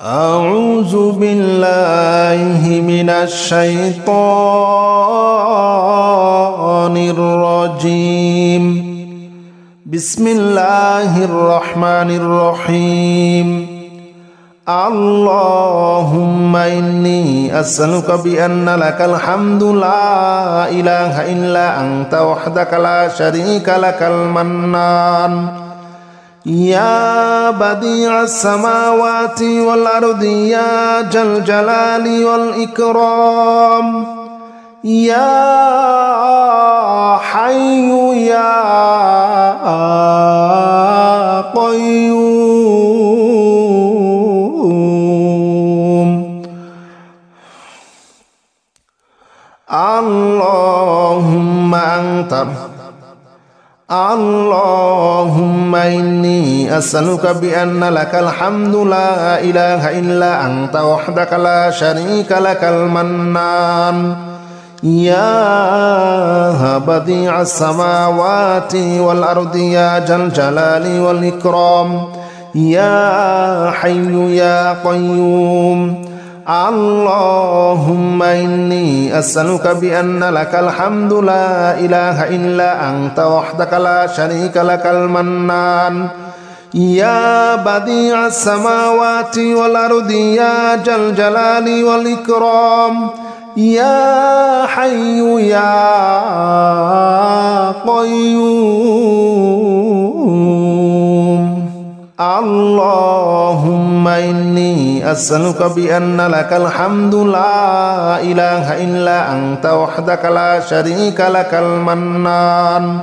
أعوذ بالله من الشيطان الرجيم. بسم الله الرحمن الرحيم. اللهم إني أسألك بأن لك الحمد لا إله إلا أنت وحدك لا شريك لك المنان يا بديع السماوات والأرض يا ذا الجلال والإكرام يا حي يا قيوم. اللهم إني أسألك بأن لك الحمد لا إله إلا أنت وحدك لا شريك لك المنان يا بديع السماوات والأرض يا ذا الجلال والإكرام يا حي يا قيوم. اللهم إني أسألك بأن لك الحمد لا إله إلا أنت وحدك لا شريك لك المنان يا بديع السماوات والأرض يا ذا الجلال والإكرام يا حي يا قيوم. اللهم إني أسألك بأن لك الحمد لا إله إلا أنت وحدك لا شريك لك المنان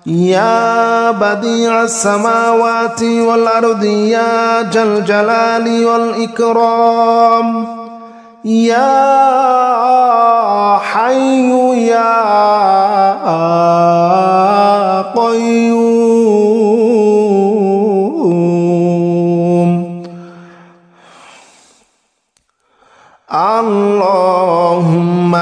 يا بديع السماوات والأرض يا ذا الجلال والإكرام يا حي يا قيوم. اللهم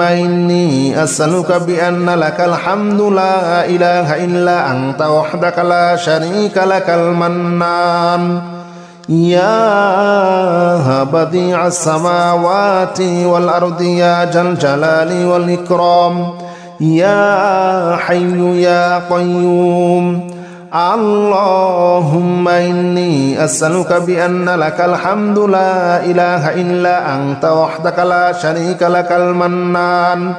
إني أسألك بأن لك الحمد لا إله إلا أنت وحدك لا شريك لك المنان يا بديع السماوات والأرض يا ذا الجلال والإكرام يا حي يا قيوم. اللهم إني أسألك بأن لك الحمد لا إله إلا أنت وحدك لا شريك لك المنان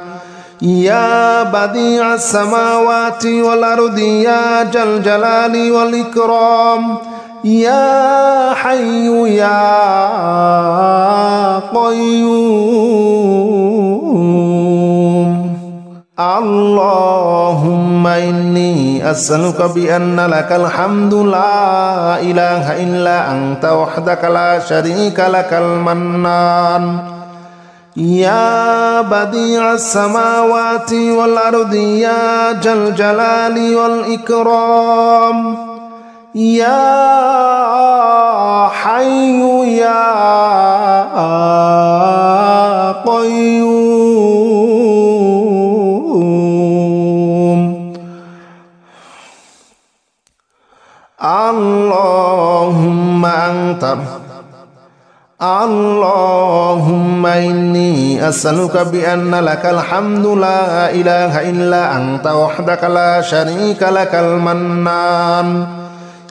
يا بديع السماوات والأرض يا ذا الجلال والإكرام يا حي يا قيوم. اللهم إني أسألك بأن لك الحمد لا إله إلا أنت وحدك لا شريك لك المنان يا بديع السماوات والأرض يا ذا الجلال والإكرام يا حي يا قيوم. اللهم إني أسألك بأن لك الحمد لا إله إلا أنت وحدك لا شريك لك المنان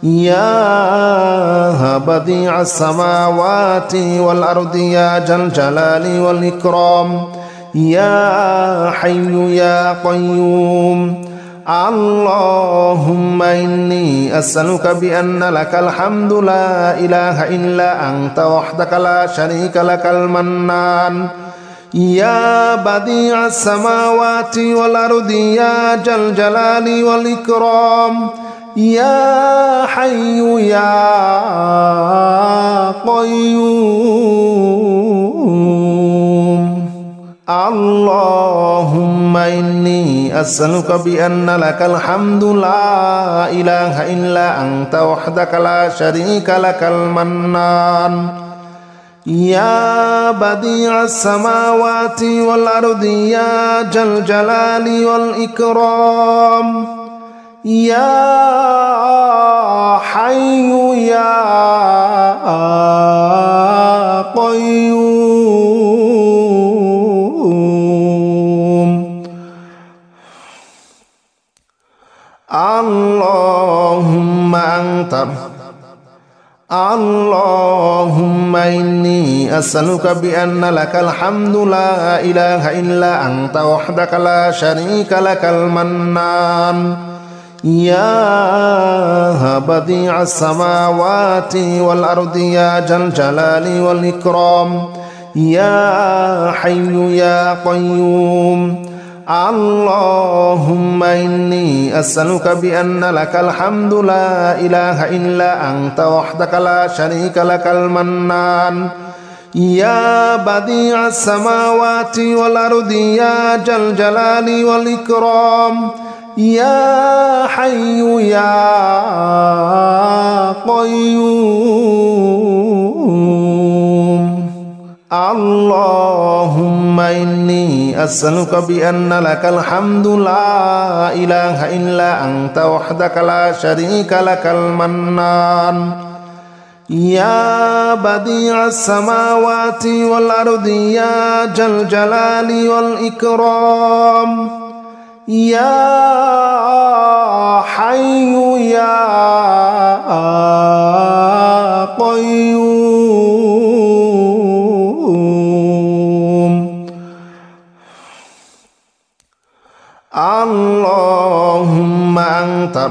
يا بديع السماوات والأرض يا ذا الجلال والإكرام يا حي يا قيوم. اللهم إني أسألك بأن لك الحمد لا إله إلا أنت وحدك لا شريك لك المنان يا بديع السماوات والأرض يا ذا الجلال والإكرام يا حي يا قيوم. اللهم إني أسألك بأن لك الحمد لا إله إلا أنت وحدك لا شريك لك المنان يا بديع السماوات والأرض يا ذا الجلال والإكرام يا أنت اللهم إني أسألك بأن لك الحمد لا إله إلا أنت وحدك لا شريك لك المنان يا بديع السماوات والأرض يا ذا الجلال والإكرام يا حي يا قيوم اللهم إني أسألك بأن لك الحمد لا إله إلا أنت وحدك لا شريك لك المنان يا بديع السماوات والأرض يا ذا الجلال والإكرام يا حي يا قيوم اللهم إني أسألك بأن لك الحمد لا إله إلا أنت وحدك لا شريك لك المنان يا بديع السماوات والأرض يا ذا الجلال والإكرام يا حي يا قيوم اللهم أنت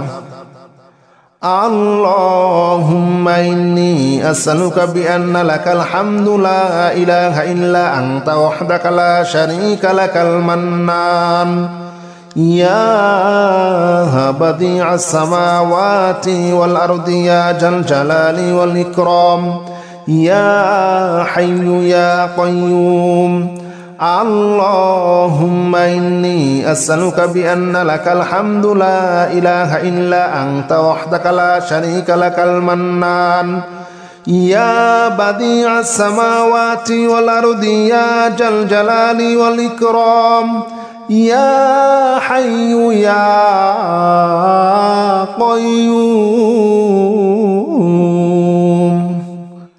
اللهم إني أسألك بأن لك الحمد لا إله إلا أنت وحدك لا شريك لك المنان يا بديع السماوات والأرض يا ذا الجلال والإكرام يا حي يا قيوم اللهم إني أسألك بأن لك الحمد لا إله إلا أنت وحدك لا شريك لك المنان يا بديع السماوات والأرض يا ذا الجلال والإكرام يا حي يا قيوم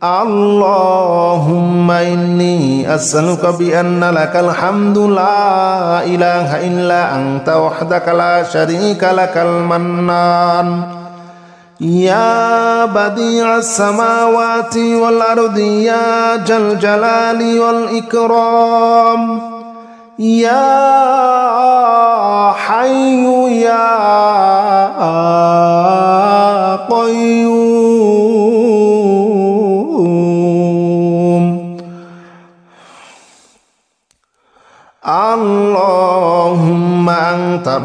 اللهم إني أسألك بأن لك الحمد لا إله إلا أنت وحدك لا شريك لك المنان يا بديع السماوات والأرض يا ذا الجلال والإكرام يا حي يا قيوم اللهم أنت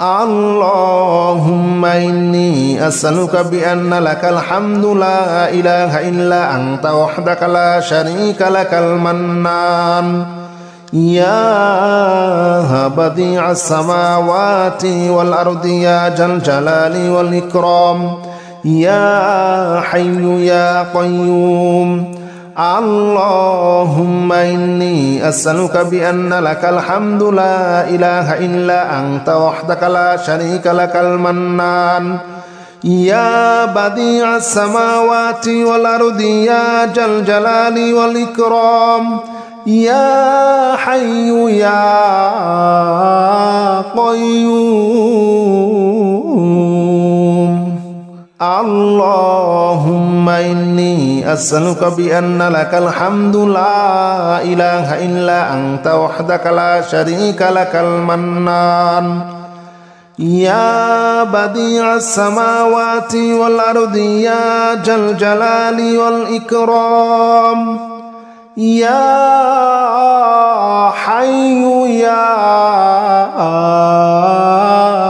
اللهم إني أسألك بأن لك الحمد لا إله إلا أنت وحدك لا شريك لك المنان يا بديع السماوات والأرض يا ذا الجلال والإكرام يا حي يا قيوم اللهم إني أسألك بأن لك الحمد لا إله إلا أنت وحدك لا شريك لك المنان يا بديع السماوات والأرض يا ذا الجلال والإكرام يا حي يا قيوم اللهم إني أسألك بأن لك الحمد لا إله إلا أنت وحدك لا شريك لك المنان يا بديع السماوات والأرض يا ذا الجلال والإكرام يا حي يا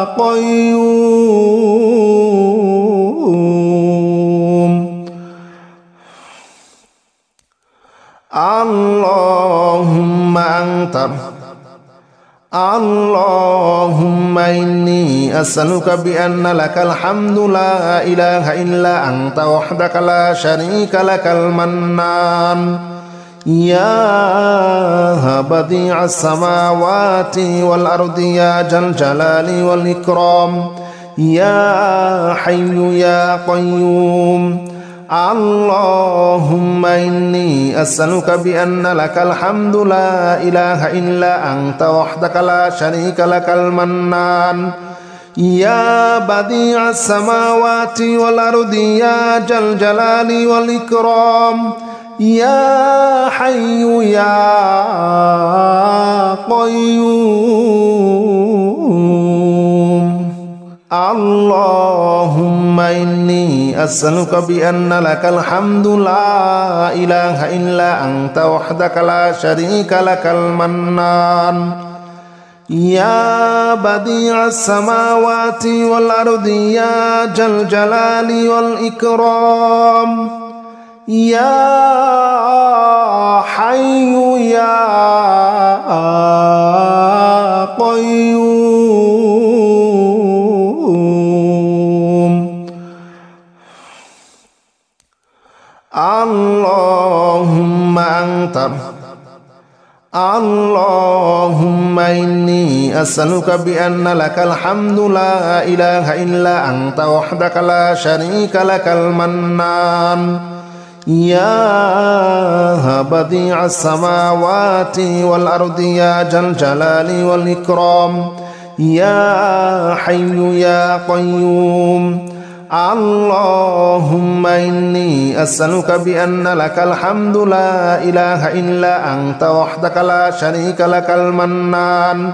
قيوم اللهم أنت اللهم إني أسألك بأن لك الحمد لا إله إلا أنت وحدك لا شريك لك المنان يا بديع السماوات والأرض يا ذا الجلال والإكرام يا حي يا قيوم اللهم إني أسألك بأن لك الحمد لا إله إلا أنت وحدك لا شريك لك المنان يا بديع السماوات والأرض يا ذا الجلال والإكرام يا حي يا قيوم اللهم إني أسألك بأن لك الحمد لا إله إلا أنت وحدك لا شريك لك المنان يا بديع السماوات والأرض يا ذا الجلال والإكرام يا حي يا قيوم اللهم إني أسألك بأن لك الحمد لا إله إلا أنت وحدك لا شريك لك المنان يا بديع السماوات والأرض يا ذا الجلال والإكرام يا حي يا قيوم اللهم إني أسألك بأن لك الحمد لا إله إلا أنت وحدك لا شريك لك المنان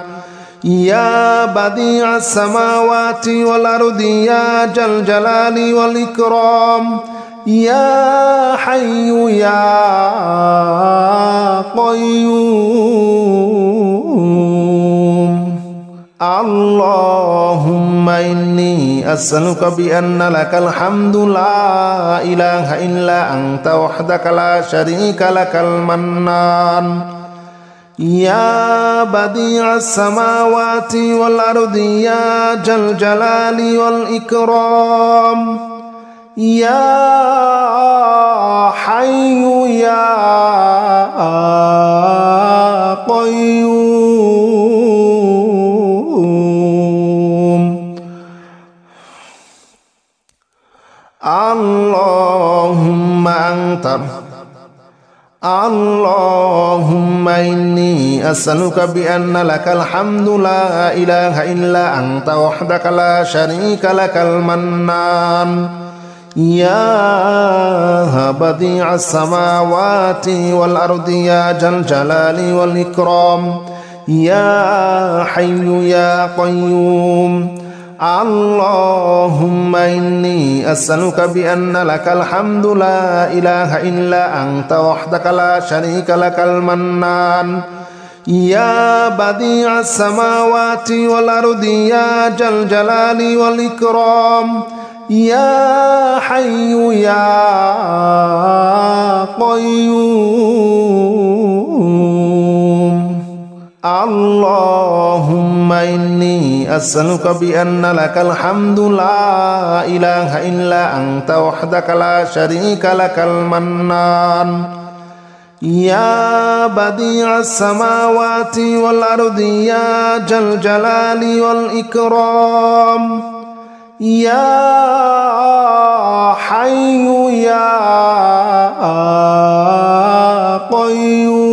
يا بديع السماوات والأرض يا ذا الجلال والإكرام يا حي يا قيوم اللهم إني أسألك بأن لك الحمد لا إله إلا أنت وحدك لا شريك لك المنان يا بديع السماوات والأرض يا ذا الجلال والإكرام يا حي يا قيوم اللهم إني أسألك بأن لك الحمد لا إله إلا أنت وحدك لا شريك لك المنان يا بديع السماوات والأرض يا ذا الجلال والإكرام يا حي يا قيوم اللهم إني أسألك بأن لك الحمد لا إله إلا أنت وحدك لا شريك لك المنان يا بديع السماوات والأرض يا ذا الجلال والإكرام يا حي يا قيوم اللهم إني أسألك بأن لك الحمد لا إله إلا أنت وحدك لا شريك لك المنان يا بديع السماوات والأرض يا ذا الجلال والإكرام يا حي يا قيوم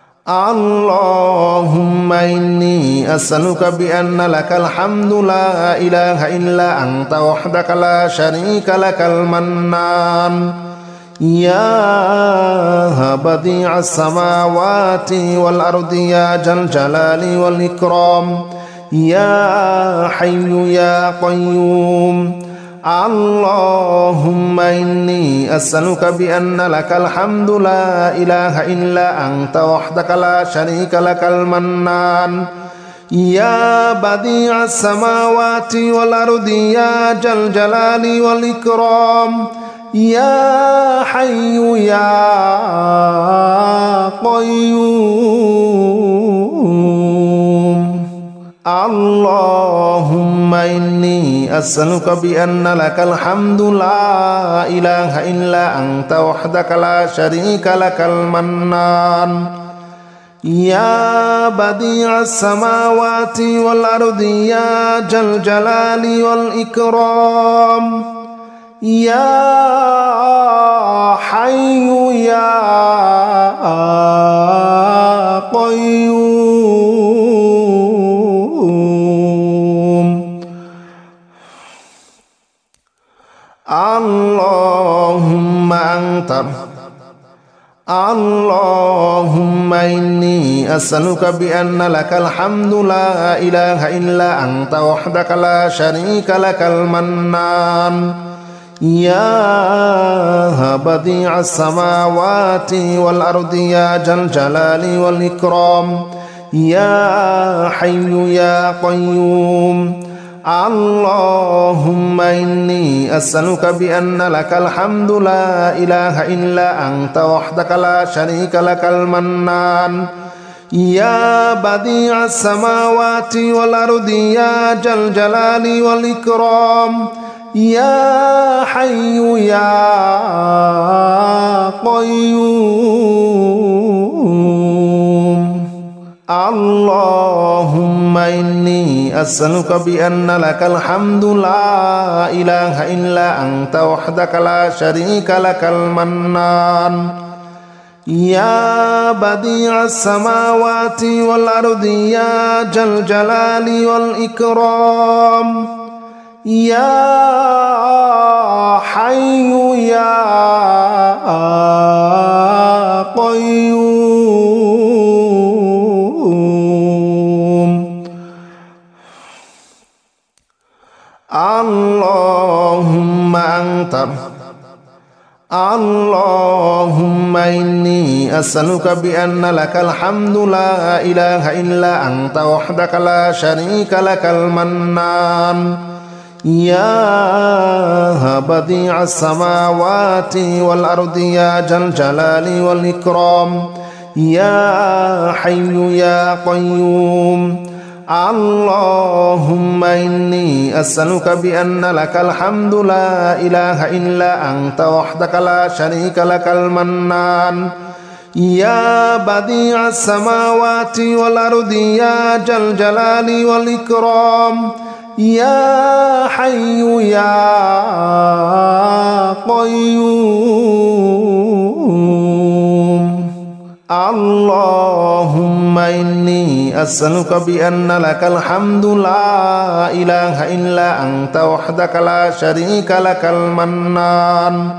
اللهم إني أسألك بأن لك الحمد لا إله إلا أنت وحدك لا شريك لك المنان يا بديع السماوات والأرض يا ذا الجلال والإكرام يا حي يا قيوم اللهم إني أسألك بأن لك الحمد لا إله إلا أنت وحدك لا شريك لك المنان يا بديع السماوات والأرض يا ذا الجلال والإكرام يا حي يا قيوم اللهم إني أسألك بأن لك الحمد لا إله إلا أنت وحدك لا شريك لك المنان يا بديع السماوات والأرض يا ذا الجلال والإكرام يا حي يا قيوم اللهم إني أسألك بأن لك الحمد لا إله إلا أنت وحدك لا شريك لك المنان يا بديع السماوات والأرض يا ذا الجلال والإكرام يا حي يا قيوم اللهم إني أسألك بأن لك الحمد لا إله إلا أنت وحدك لا شريك لك المنان يا بديع السماوات والأرض يا ذا الجلال والإكرام يا حي يا قيوم اللهم إني أسألك بأن لك الحمد لا إله إلا أنت وحدك لا شريك لك المنان يا بديع السماوات والأرض يا ذا الجلال والإكرام يا حي يا قيوم اللهم إني أسألك بأن لك الحمد لا إله إلا أنت وحدك لا شريك لك المنان يا بديع السماوات والأرض يا ذا الجلال والإكرام يا حي يا قيوم اللهم إني أسألك بأن لك الحمد لا إله إلا أنت وحدك لا شريك لك المنان يا بديع السماوات والأرض يا ذا الجلال والإكرام يا حي يا قيوم اللهم إني أسألك بأن لك الحمد لا إله إلا أنت وحدك لا شريك لك المنان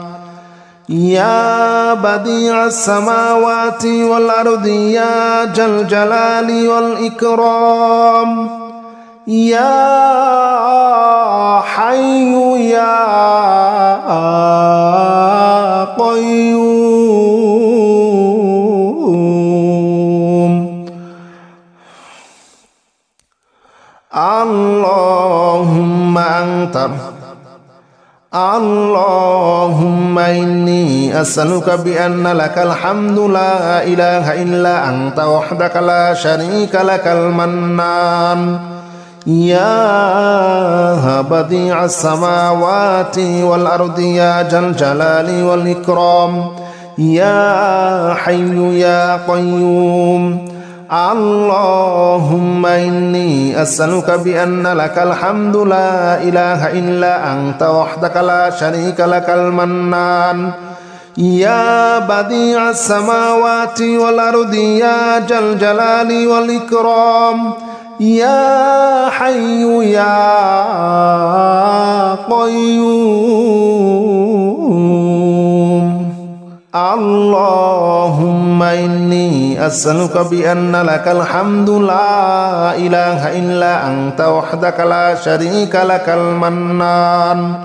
يا بديع السماوات والأرض يا ذا الجلال والإكرام يا حي يا قيوم اللهم إني أسألك بأن لك الحمد لا إله إلا أنت وحدك لا شريك لك المنان يا بديع السماوات والأرض يا ذا الجلال والإكرام يا حي يا قيوم اللهم إني أسألك بأن لك الحمد لا إله إلا أنت وحدك لا شريك لك المنان يا بديع السماوات والأرض يا ذا الجلال والإكرام يا حي يا قيوم اللهم إني أسألك بأن لك الحمد لا إله إلا أنت وحدك لا شريك لك المنان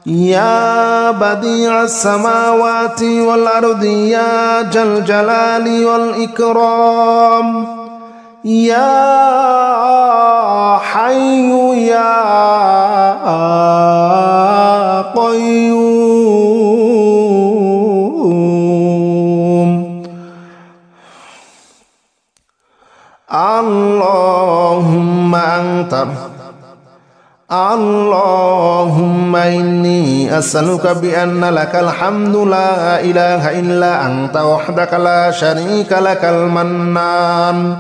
يا بديع السماوات والأرض يا ذا الجلال والإكرام يا حي يا قيوم اللهم إني أسألك بأن لك الحمد لا إله إلا أنت وحدك لا شريك لك المنان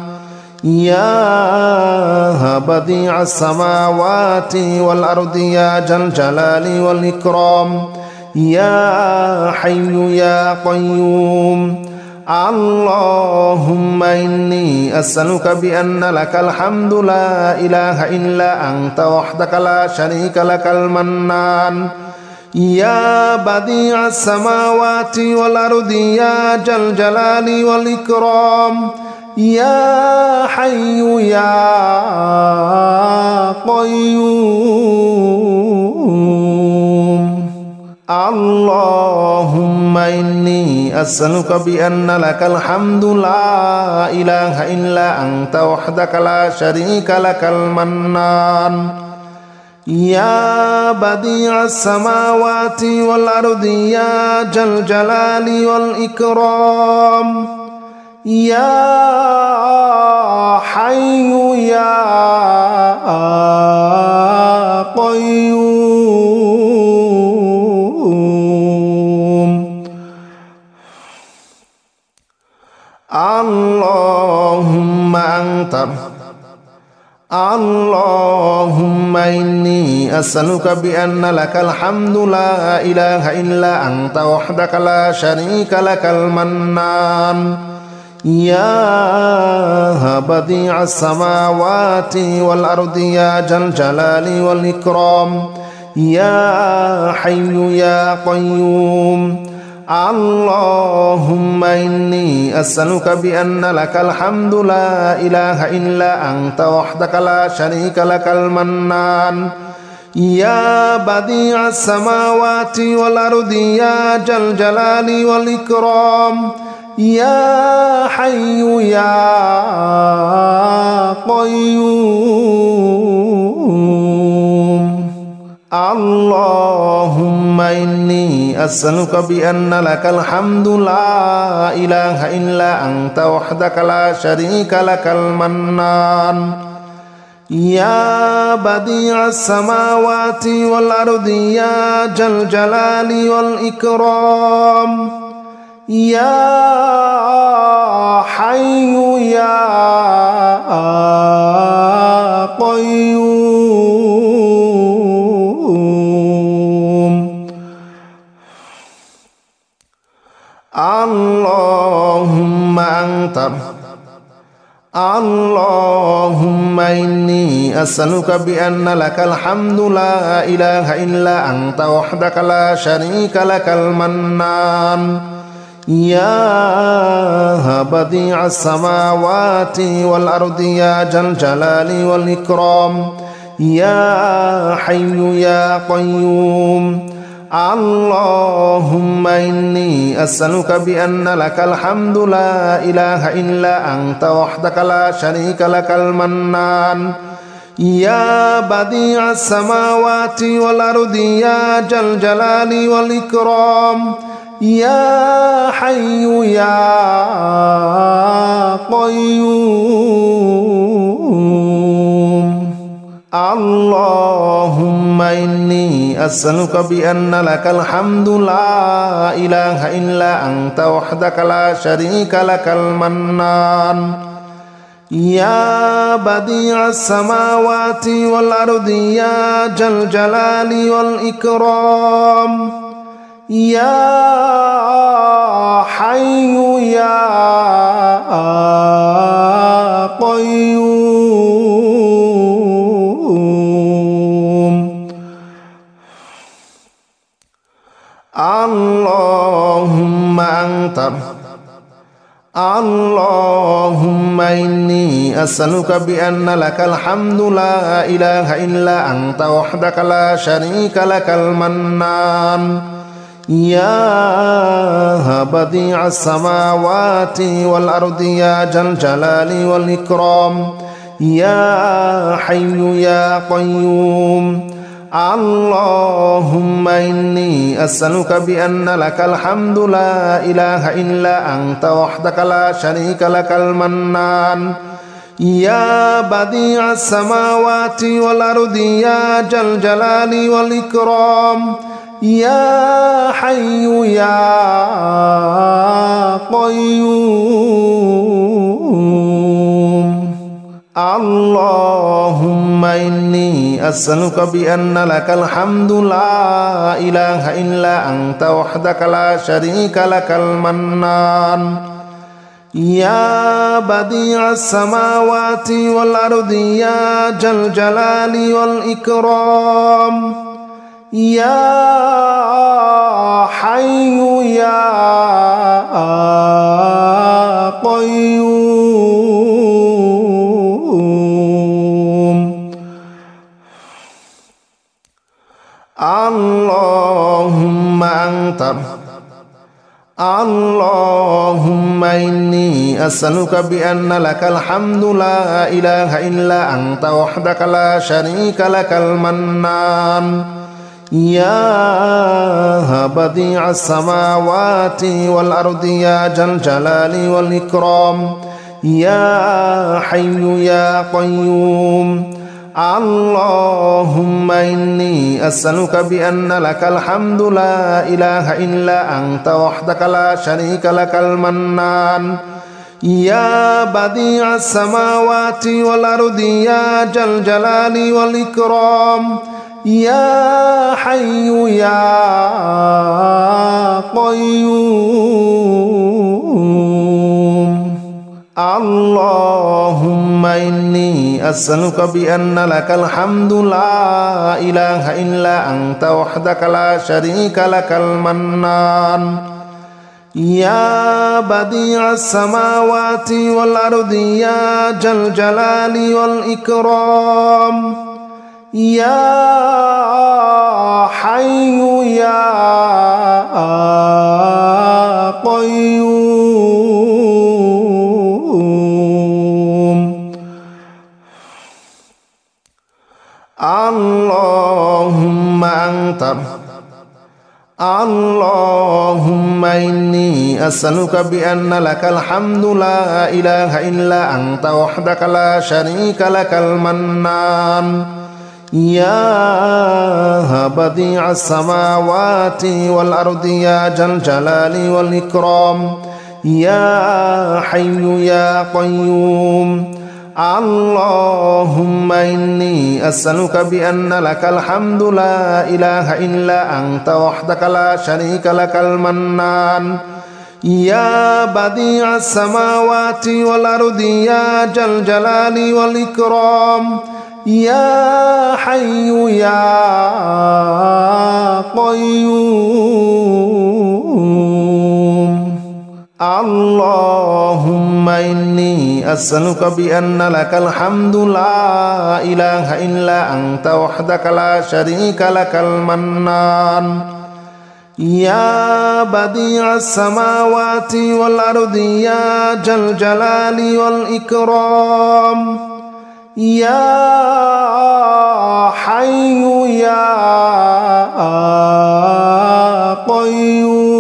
يا بديع السماوات والأرض يا ذا الجلال والإكرام يا حي يا قيوم اللهم إني أسألك بأن لك الحمد لا إله إلا أنت وحدك لا شريك لك المنان يا بديع السماوات والأرض يا ذا الجلال والإكرام يا حي يا قيوم اللهم إني أسألك بأن لك الحمد لا إله إلا أنت وحدك لا شريك لك المنان يا بديع السماوات والأرض يا ذا الجلال والإكرام يا حي يا قيوم اللهم إني أسألك بأن لك الحمد لا إله إلا أنت وحدك لا شريك لك المنان يا بديع السماوات والأرض يا ذا الجلال والإكرام يا حي يا قيوم اللهم إني أسألك بأن لك الحمد لا إله إلا أنت وحدك لا شريك لك المنان يا بديع السماوات والأرض يا ذا الجلال والإكرام يا حي يا قيوم اللهم إني أسألك بأن لك الحمد لا إله إلا أنت وحدك لا شريك لك المنان يا بديع السماوات والأرض يا ذا الجلال والإكرام يا حي يا قيوم اللهم إني أسألك بأن لك الحمد لا إله إلا أنت وحدك لا شريك لك المنان يا بديع السماوات والأرض يا ذا الجلال والإكرام يا حي يا قيوم اللهم إني أسألك بأن لك الحمد لا إله إلا أنت وحدك لا شريك لك المنان يا بديع السماوات والأرض يا ذا الجلال والإكرام يا حي يا قيوم. اللهم إني أسألك بأن لك الحمد لا إله إلا أنت وحدك لا شريك لك المنان يا بديع السماوات والأرض يا ذا الجلال والإكرام يا حي يا قيوم. اللهم إني أسألك بأن لك الحمد لا إله إلا أنت وحدك لا شريك لك المنان يا بديع السماوات والأرض يا ذا الجلال والإكرام يا حي يا قيوم. اللهم إني أسألك بأن لك الحمد لا إله إلا أنت وحدك لا شريك لك المنان يا بديع السماوات والأرض يا ذا الجلال والإكرام يا حي يا قيوم. اللهم إني أسألك بأن لك الحمد لا إله إلا أنت وحدك لا شريك لك المنان يا بديع السماوات والأرض يا ذا الجلال والإكرام يا حي يا قيوم. اللهم إني أسألك بأن لك الحمد لا إله إلا أنت وحدك لا شريك لك المنان يا بديع السماوات والأرض يا ذا الجلال والإكرام يا حي يا قيوم. أسألك بأن لك الحمد لا إله إلا أنت وحدك لا شريك لك المنان يا بديع السماوات والأرض يا ذا الجلال والإكرام يا حي يا قيوم اللهم إني أسألك بأن لك الحمد لا إله إلا أنت وحدك لا شريك لك المنان يا بديع السماوات والأرض يا ذا الجلال والإكرام يا حي يا قيوم اللهم إني أسألك بأن لك الحمد لا إله إلا أنت وحدك لا شريك لك المنان يا بديع السماوات والأرض يا ذا الجلال والإكرام يا حي يا قيوم اللهم إني أسألك بأن لك الحمد لا إله إلا أنت وحدك لا شريك لك المنان يا بديع السماوات والأرض يا ذا الجلال والإكرام يا حي يا قيوم اللهم إني أسألك بأن لك الحمد لا إله إلا أنت وحدك لا شريك لك المنان يا بديع السماوات والأرض يا ذا الجلال والإكرام يا حي يا قيوم اللهم إني أسألك بأن لك الحمد لا إله إلا أنت وحدك لا شريك لك المنان يا بديع السماوات والأرض يا ذا الجلال والإكرام يا حي يا قيوم اللهم إني أسألك بأن لك الحمد لا إله إلا أنت وحدك لا شريك لك المنان يا بديع السماوات والأرض يا ذا الجلال والإكرام يا حي يا قيوم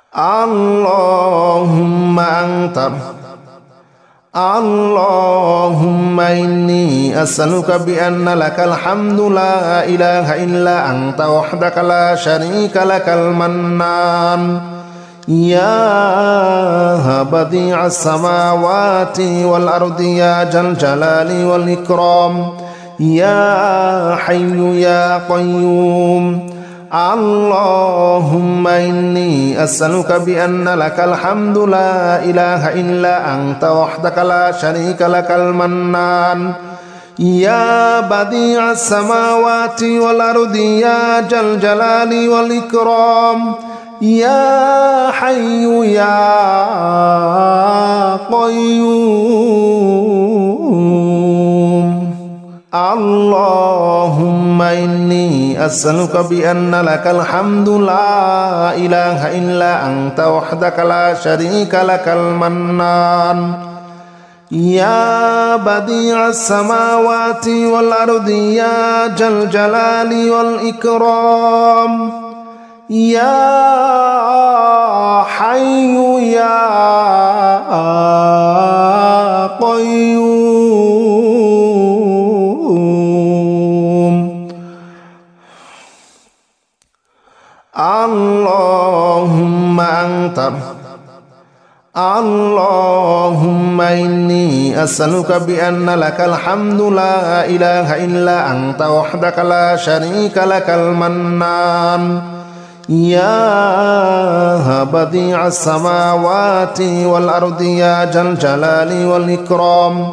اللهم إني أسألك بأن لك الحمد لا إله إلا أنت وحدك لا شريك لك المنان يا بديع السماوات والأرض يا ذا الجلال والإكرام يا حي يا قيوم اللهم إني أسألك بأن لك الحمد لا إله إلا أنت وحدك لا شريك لك المنان يا بديع السماوات والأرض يا ذا الجلال والإكرام يا حي يا قيوم اللهم إني أسألك بأن لك الحمد لا إله إلا أنت وحدك لا شريك لك المنان يا بديع السماوات والأرض يا ذا الجلال والإكرام يا حي يا قيوم اللهم إني أسألك بأن لك الحمد لا إله إلا أنت وحدك لا شريك لك المنان يا بديع السماوات والأرض يا ذا الجلال والإكرام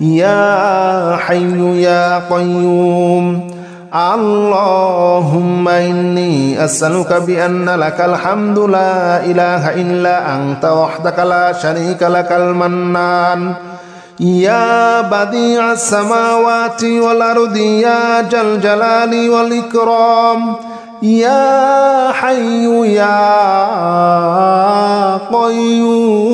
يا حي يا قيوم اللهم إني أسألك بأن لك الحمد لا إله إلا أنت وحدك لا شريك لك المنان يا بديع السماوات والأرض يا ذا الجلال والإكرام يا حي يا قيوم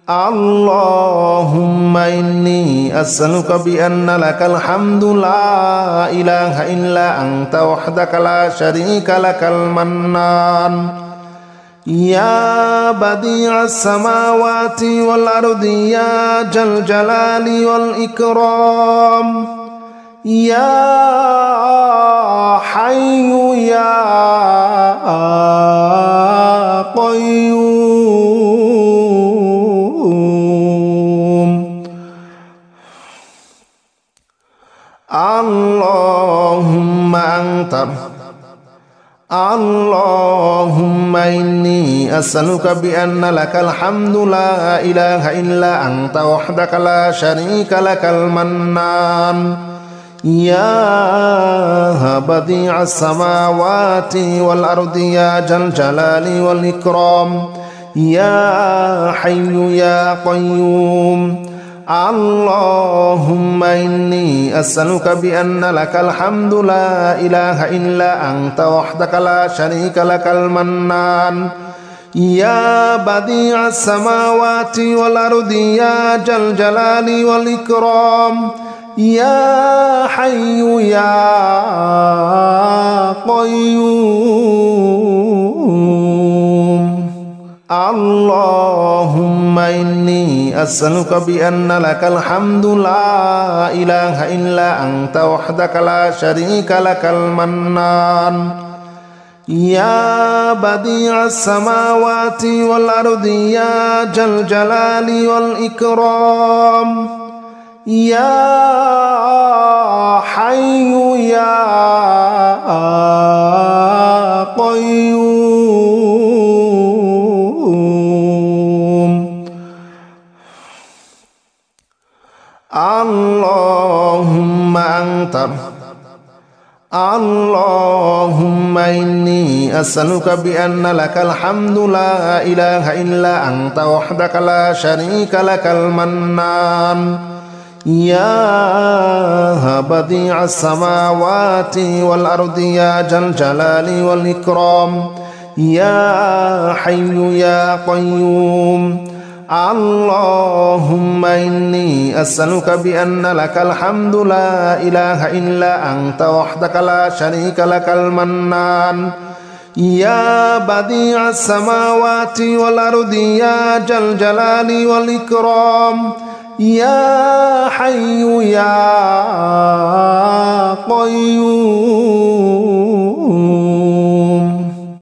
اللهم إني أسألك بأن لك الحمد لا إله إلا أنت وحدك لا شريك لك المنان يا بديع السماوات والأرض يا ذا الجلال والإكرام يا حي يا قيوم اللهم إني أسألك بأن لك الحمد لا إله إلا أنت وحدك لا شريك لك المنان يا بديع السماوات والأرض يا ذا الجلال والإكرام يا حي يا قيوم اللهم إني أسألك بأن لك الحمد لا إله إلا أنت وحدك لا شريك لك المنان يا بديع السماوات والأرض يا ذا الجلال والإكرام يا حي يا قيوم اللهم إني أسألك بأن لك الحمد لا إله إلا أنت وحدك لا شريك لك المنان يا بديع السماوات والأرض يا ذا الجلال والإكرام يا حي يا قيوم اللهم إني أسألك بأن لك الحمد لا إله إلا أنت وحدك لا شريك لك المنان يا بديع السماوات والأرض يا ذا الجلال والإكرام يا حي يا قيوم اللهم إني أسألك بأن لك الحمد لا إله إلا أنت وحدك لا شريك لك المنان يا بديع السماوات والأرض يا ذا الجلال والإكرام يا حي يا قيوم